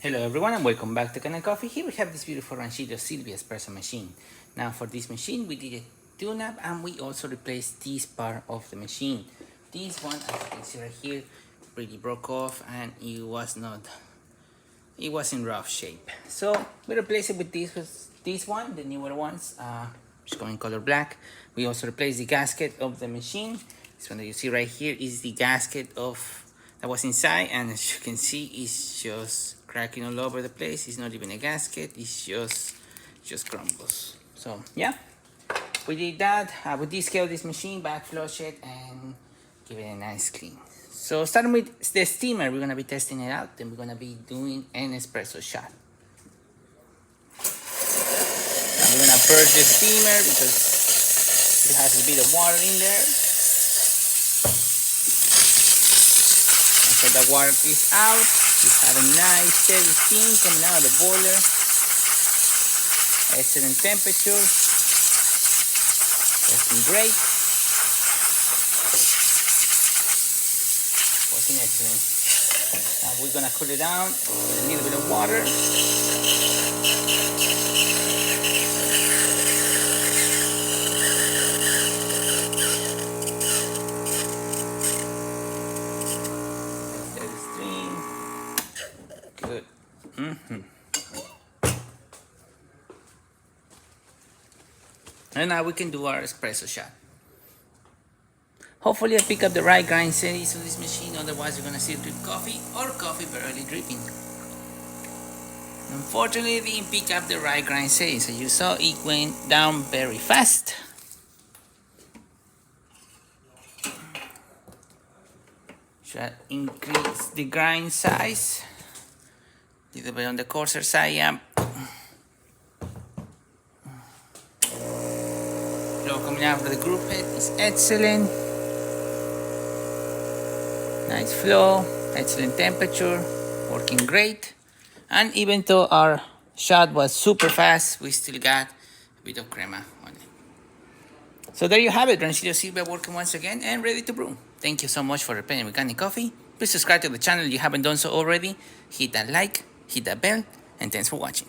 Hello everyone and welcome back to Kanen Coffee. Here we have this beautiful Rancilio Sylvia Espresso machine. Now for this machine we did a tune-up and we also replaced this part of the machine. This one, as you can see right here, pretty broke off and it was in rough shape. So we replaced it with this one, the newer ones, which come in color black. We also replaced the gasket of the machine. This one that you see right here is the gasket that was inside, and as you can see it's just cracking all over the place. It's not even a gasket, it's just crumbles. So yeah, we did that. We descaled this machine, back flush it, and give it a nice clean. So starting with the steamer, we're gonna be testing it out, then we're gonna be doing an espresso shot. Now we're gonna purge the steamer because it has a bit of water in there. So the water is out. We have a nice steady steam coming out of the boiler. Excellent temperature. Working great. Working excellent. Now we're gonna cool it down with a little bit of water. Steady stream. Good. And now we can do our espresso shot. Hopefully I pick up the right grind settings on this machine, otherwise you're gonna see drip coffee or coffee barely dripping. Unfortunately, it didn't pick up the right grind settings, so you saw it went down very fast. Should increase the grind size. A little bit on the coarser side, yeah. Flow coming out of the group head is excellent. Nice flow, excellent temperature, working great. And even though our shot was super fast, we still got a bit of crema on it. So there you have it, Rancilio Silvia working once again and ready to brew. Thank you so much for repairing with Kanen Coffee. Please subscribe to the channel if you haven't done so already. Hit that like, hit that bell, and thanks for watching.